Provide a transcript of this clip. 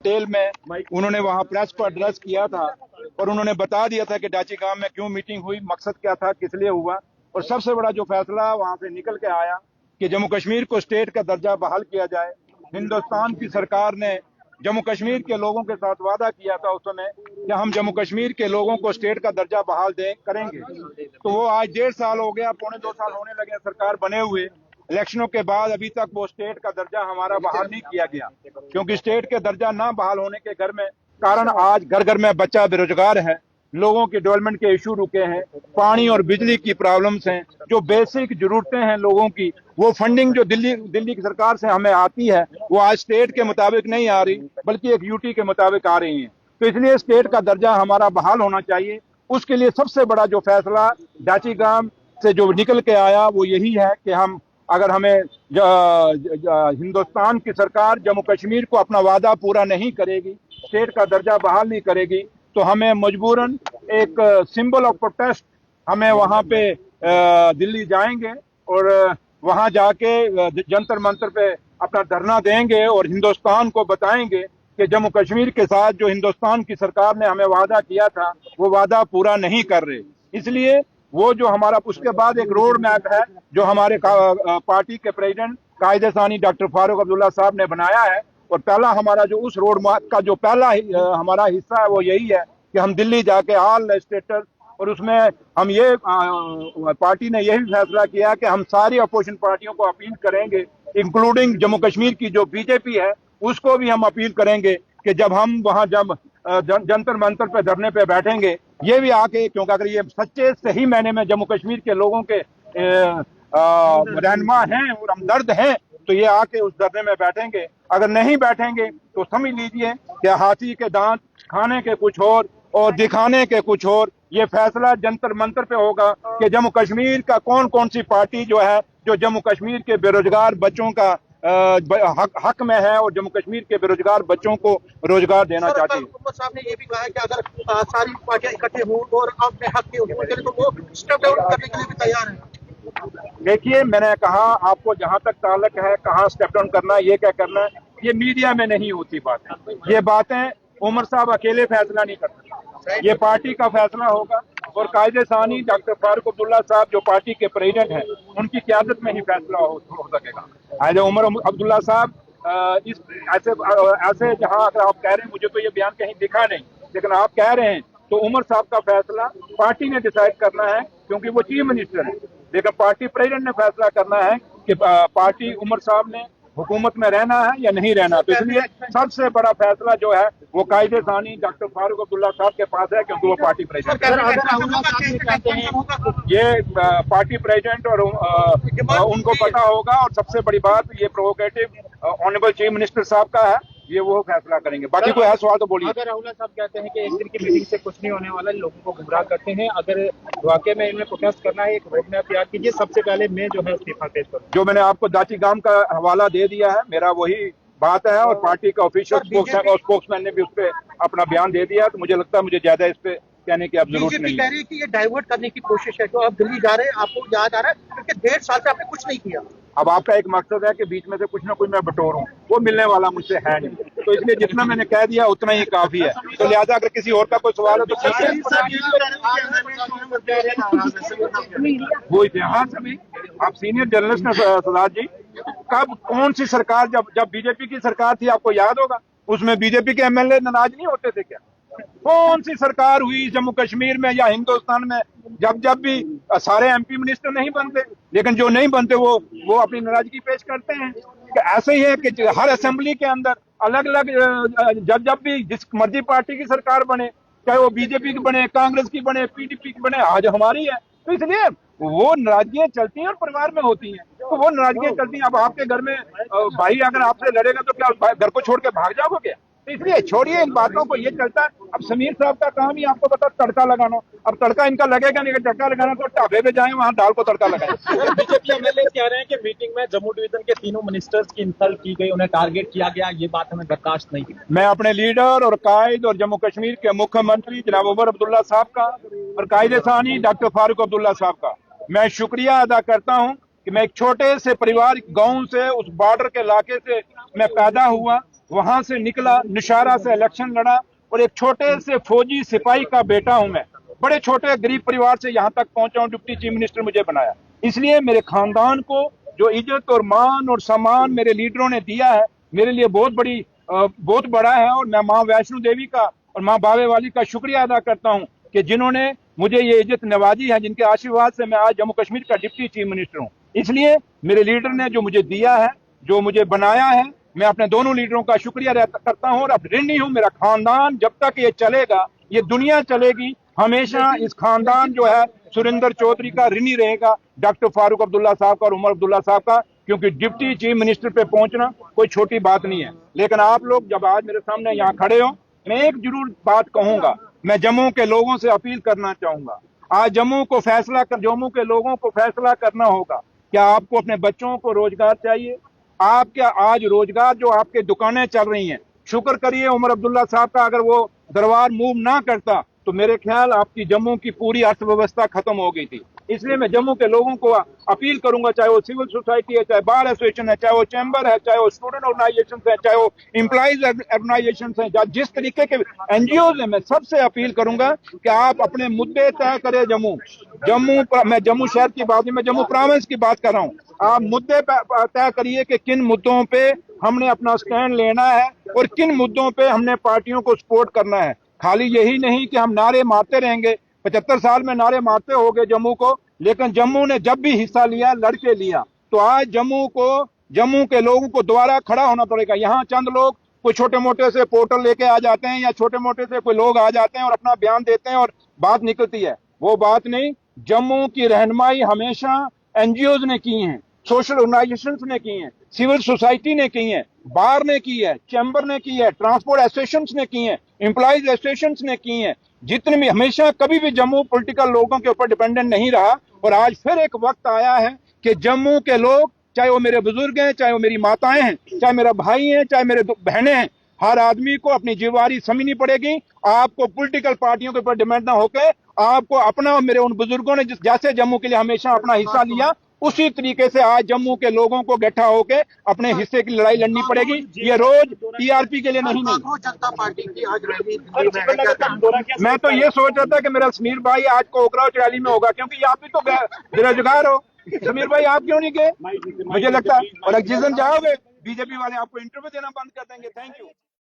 Detail में उन्होंने वहां प्रेस को एड्रेस किया था और उन्होंने बता दिया था कि डाची गांव में क्यों मीटिंग हुई, मकसद क्या था, किस लिए हुआ। और सबसे बड़ा जो फैसला वहां से निकल के आया कि जम्मू कश्मीर को स्टेट का दर्जा बहाल किया जाए। हिंदुस्तान की सरकार ने जम्मू कश्मीर के लोगों के साथ वादा किया था उस समय कि हम जम्मू कश्मीर के लोगों को स्टेट का दर्जा बहाल करेंगे। तो वो आज 1.5 साल हो गया, 1.25 साल होने लगे सरकार बने हुए। इलेक्शनों के बाद अभी तक वो स्टेट का दर्जा हमारा बहाल नहीं किया गया, क्योंकि स्टेट के दर्जा ना बहाल होने के घर में कारण आज घर घर में बच्चा बेरोजगार है, लोगों के डेवलपमेंट के इशू रुके हैं, पानी और बिजली की प्रॉब्लम्स हैं, जो बेसिक जरूरतें हैं लोगों की, वो फंडिंग जो दिल्ली की सरकार से हमें आती है वो आज स्टेट के मुताबिक नहीं आ रही, बल्कि एक यूटी के मुताबिक आ रही है। तो इसलिए स्टेट का दर्जा हमारा बहाल होना चाहिए। उसके लिए सबसे बड़ा जो फैसला डाची गांव से जो निकल के आया वो यही है कि हम अगर हमें हिंदुस्तान की सरकार जम्मू कश्मीर को अपना वादा पूरा नहीं करेगी, स्टेट का दर्जा बहाल नहीं करेगी, तो हमें मजबूरन एक सिंबल ऑफ प्रोटेस्ट हमें वहां पे दिल्ली जाएंगे और वहां जाके जंतर मंतर पे अपना धरना देंगे और हिंदुस्तान को बताएंगे कि जम्मू कश्मीर के साथ जो हिंदुस्तान की सरकार ने हमें वादा किया था वो वादा पूरा नहीं कर रहे। इसलिए वो जो हमारा उसके बाद एक रोड मैप है जो हमारे पार्टी के प्रेसिडेंट कायदे सानी डॉक्टर फारूक अब्दुल्ला साहब ने बनाया है। और पहला हमारा जो उस रोड मैप का जो पहला हमारा हिस्सा है वो यही है कि हम दिल्ली जाके ऑल लेजिस्लेटर्स, और उसमें हम ये पार्टी ने यही फैसला किया कि हम सारी अपोजिशन पार्टियों को अपील करेंगे, इंक्लूडिंग जम्मू कश्मीर की जो बीजेपी है उसको भी हम अपील करेंगे कि जब हम वहां जब जंतर मंतर पे धरने पे बैठेंगे, ये भी आके, क्योंकि अगर ये सच्चे सही मायने में जम्मू कश्मीर के लोगों के रहनुमा हैं और हमदर्द हैं, तो ये आके उस धरने में बैठेंगे। अगर नहीं बैठेंगे तो समझ लीजिए कि हाथी के दांत खाने के कुछ और दिखाने के कुछ और। ये फैसला जंतर मंतर पे होगा कि जम्मू कश्मीर का कौन कौन सी पार्टी जो है जो जम्मू कश्मीर के बेरोजगार बच्चों का हक में है और जम्मू कश्मीर के बेरोजगार बच्चों को रोजगार देना चाहती है। मोहम्मद साहब ने ये भी कहा है कि अगर सारी पार्टियां इकट्ठे हों और अपने हक के उठने तो वो स्टेप डाउन करने के लिए भी तैयार है। देखिए, मैंने कहा आपको जहां तक ताल्लुक है कहाँ स्टेप डाउन करना है, ये क्या करना है, ये मीडिया में नहीं होती बातें। ये बातें उमर साहब अकेले फैसला नहीं कर सकते, ये पार्टी का फैसला होगा और कायदे सानी डॉक्टर फारूक अब्दुल्ला साहब जो पार्टी के प्रेसिडेंट हैं उनकी क़यादत में ही फैसला हो सकेगा। आज उमर अब्दुल्ला साहब इस ऐसे जहां अगर आप कह रहे हैं, मुझे तो ये बयान कहीं दिखा नहीं, लेकिन आप कह रहे हैं तो उमर साहब का फैसला पार्टी ने डिसाइड करना है, क्योंकि वो चीफ मिनिस्टर है। लेकिन पार्टी प्रेसिडेंट ने फैसला करना है कि पार्टी उमर साहब ने हुकूमत में रहना है या नहीं रहना। तो इसलिए सबसे बड़ा फैसला जो है वो कायदे सानी डॉक्टर फारूक अब्दुल्ला साहब के पास है, क्योंकि वो पार्टी प्रेसिडेंट ये पार्टी प्रेसिडेंट और उनको पता होगा। और सबसे बड़ी बात ये प्रोवोकेटिव ऑनरेबल चीफ मिनिस्टर साहब का है, ये वो फैसला करेंगे। बाकी कोई है सवाल तो बोलिए। अगर राहुल साहब कहते हैं कि एक दिन की मीटिंग से कुछ नहीं होने वाला, लोगों को गुमराह करते हैं, अगर वाकई में इन्हें प्रोटेस्ट करना है, एक रोड मैप तैयार कीजिए, सबसे पहले मैं जो है इस्तीफा पेश करूं। जो मैंने आपको दाची गांव का हवाला दे दिया है, मेरा वही बात है और पार्टी का ऑफिशियल स्पोक्समैन ने भी उस पर अपना बयान दे दिया। तो मुझे लगता है मुझे ज्यादा इस पे कहने की अब जरूरत नहीं कह रही है कि ये डाइवर्ट करने की कोशिश है। तो आप दिल्ली जा रहे हैं, आपको याद आ रहा है क्योंकि 1.5 साल से आपने कुछ नहीं किया। अब आपका एक मकसद है कि बीच में से कुछ ना कुछ मैं बटोरूं, वो मिलने वाला मुझसे है नहीं, तो इसलिए जितना मैंने कह दिया उतना ही काफी है। तो लिहाजा अगर किसी और का कोई सवाल हो तो वो इतिहास अभी आप सीनियर जर्नलिस्ट हैं सदात जी, कब कौन सी सरकार जब बीजेपी की सरकार थी आपको याद होगा, उसमें बीजेपी के एमएलए नाराज नहीं होते थे क्या? कौन सी सरकार हुई जम्मू कश्मीर में या हिंदुस्तान में जब भी सारे एमपी मिनिस्टर नहीं बनते, लेकिन जो नहीं बनते वो अपनी नाराजगी पेश करते हैं। ऐसे ही है कि हर असेंबली के अंदर अलग अलग जब भी जिस मर्जी पार्टी की सरकार बने, चाहे वो बीजेपी की बने, कांग्रेस की बने, पीडीपी की बने, आज हमारी है। तो इसलिए वो नाराजगियां चलती हैं और परिवार में होती हैं, तो वो नाराजगियां चलती हैं। अब आपके घर में भाई अगर आपसे लड़ेगा तो क्या घर को छोड़ के भाग जाओगे क्या? तो इसलिए छोड़िए इन बातों को, ये चलता है। अब समीर साहब का काम ही आपको पता तड़का लगाना। अब तड़का इनका लगेगा नहीं, तड़का लगाना तो ढाबे पे जाएं, वहां दाल को तड़का लगाएं। बीजेपी एमएलए कह रहे हैं कि मीटिंग में जम्मू डिवीजन के तीनों मिनिस्टर्स की इंसल्ट की गई, उन्हें टारगेट किया गया, ये बात हमें बर्दाश्त नहीं। मैं अपने लीडर और कायद और जम्मू कश्मीर के मुख्यमंत्री जनाब उमर अब्दुल्ला साहब का और कायदे सानी डॉक्टर फारूक अब्दुल्ला साहब का मैं शुक्रिया अदा करता हूं कि मैं एक छोटे से परिवार गांव से, उस बॉर्डर के इलाके से मैं पैदा हुआ वहां से निकला, निशारा से इलेक्शन लड़ा और एक छोटे से फौजी सिपाही का बेटा हूं मैं। बड़े छोटे गरीब परिवार से यहां तक पहुंचा हूं, डिप्टी चीफ मिनिस्टर मुझे बनाया। इसलिए मेरे खानदान को जो इज्जत और मान और सम्मान मेरे लीडरों ने दिया है, मेरे लिए बहुत बड़ा है। और मैं माँ वैष्णो देवी का और माँ बावे वाली का शुक्रिया अदा करता हूं कि जिन्होंने मुझे ये इज्जत नवाजी है, जिनके आशीर्वाद से मैं आज जम्मू कश्मीर का डिप्टी चीफ मिनिस्टर हूं। इसलिए मेरे लीडर ने जो मुझे दिया है, जो मुझे बनाया है, मैं अपने दोनों लीडरों का शुक्रिया करता हूं। और अब ऋणी हूं। मेरा खानदान जब तक ये चलेगा, ये दुनिया चलेगी, हमेशा इस खानदान जो है सुरेंद्र चौधरी का ऋणी रहेगा, डॉक्टर फारूक अब्दुल्ला साहब का और उमर अब्दुल्ला साहब का, क्योंकि डिप्टी चीफ मिनिस्टर पे पहुंचना कोई छोटी बात नहीं है। लेकिन आप लोग जब आज मेरे सामने यहाँ खड़े हो, मैं एक जरूर बात कहूंगा, मैं जम्मू के लोगों से अपील करना चाहूंगा। आज जम्मू के लोगों को फैसला करना होगा। क्या आपको अपने बच्चों को रोजगार चाहिए? आप क्या आज रोजगार जो आपके दुकानें चल रही हैं, शुक्र करिए उमर अब्दुल्ला साहब का, अगर वो दरबार मूव ना करता तो मेरे ख्याल आपकी जम्मू की पूरी अर्थव्यवस्था खत्म हो गई थी। इसलिए मैं जम्मू के लोगों को अपील करूंगा, चाहे वो सिविल सोसाइटी है, चाहे बार एसोसिएशन है, चाहे वो चैम्बर है, चाहे वो स्टूडेंट ऑर्गेनाइजेशन है, चाहे वो एम्प्लॉइज ऑर्गेनाइजेशन है, जिस तरीके के एनजीओ है, मैं सबसे अपील करूंगा कि आप अपने मुद्दे तय करें। मैं जम्मू शहर की बात नहीं, मैं जम्मू प्रोविंस की बात कर रहा हूँ। आप मुद्दे तय करिए कि किन मुद्दों पे हमने अपना स्टैंड लेना है और किन मुद्दों पे हमने पार्टियों को सपोर्ट करना है। खाली यही नहीं कि हम नारे मारते रहेंगे। 75 साल में नारे मारते हो गए जम्मू को, लेकिन जम्मू ने जब भी हिस्सा लिया लड़के लिया। तो आज जम्मू के लोगों को दोबारा खड़ा होना पड़ेगा। यहाँ चंद लोग कोई छोटे मोटे से पोर्टल लेके आ जाते हैं या छोटे मोटे से कोई लोग आ जाते हैं और अपना बयान देते हैं और बात निकलती है, वो बात नहीं। जम्मू की रहनुमाई हमेशा एनजीओज ने की है, सोशल ऑर्गेनाइजेशंस ने की है, सिविल सोसाइटी ने की है, बार ने की है, चैम्बर ने की है, ट्रांसपोर्ट एसोसिएशंस ने की है, एम्प्लॉइज एसोसिएशंस ने की है। जितने भी हमेशा कभी भी जम्मू पॉलिटिकल लोगों के ऊपर डिपेंडेंट नहीं रहा। और आज फिर एक वक्त आया है कि जम्मू के लोग, चाहे वो मेरे बुजुर्ग हैं, चाहे वो मेरी माताएं हैं, चाहे मेरा भाई हैं, चाहे मेरे बहनें हैं, हर आदमी को अपनी जिम्मेदारी समझनी पड़ेगी। आपको पॉलिटिकल पार्टियों के ऊपर डिपेंड ना होकर आपको अपना, मेरे उन बुजुर्गों ने जैसे जम्मू के लिए हमेशा अपना हिस्सा लिया, उसी तरीके से आज जम्मू के लोगों को इकट्ठा होकर अपने हिस्से की लड़ाई लड़नी पड़ेगी। ये रोज टीआरपी के लिए नहीं। जनता पार्टी की आज रैली दिल्ली में है, क्या मैं तो ये सोच रहा था कि मेरा समीर भाई आज कोकराच रैली में होगा, क्योंकि आप भी तो बेरोजगार हो। समीर भाई आप क्यों नहीं गए? मुझे लगता है, और जिस दिन जाओगे बीजेपी वाले आपको इंटरव्यू देना बंद कर देंगे। Thank you.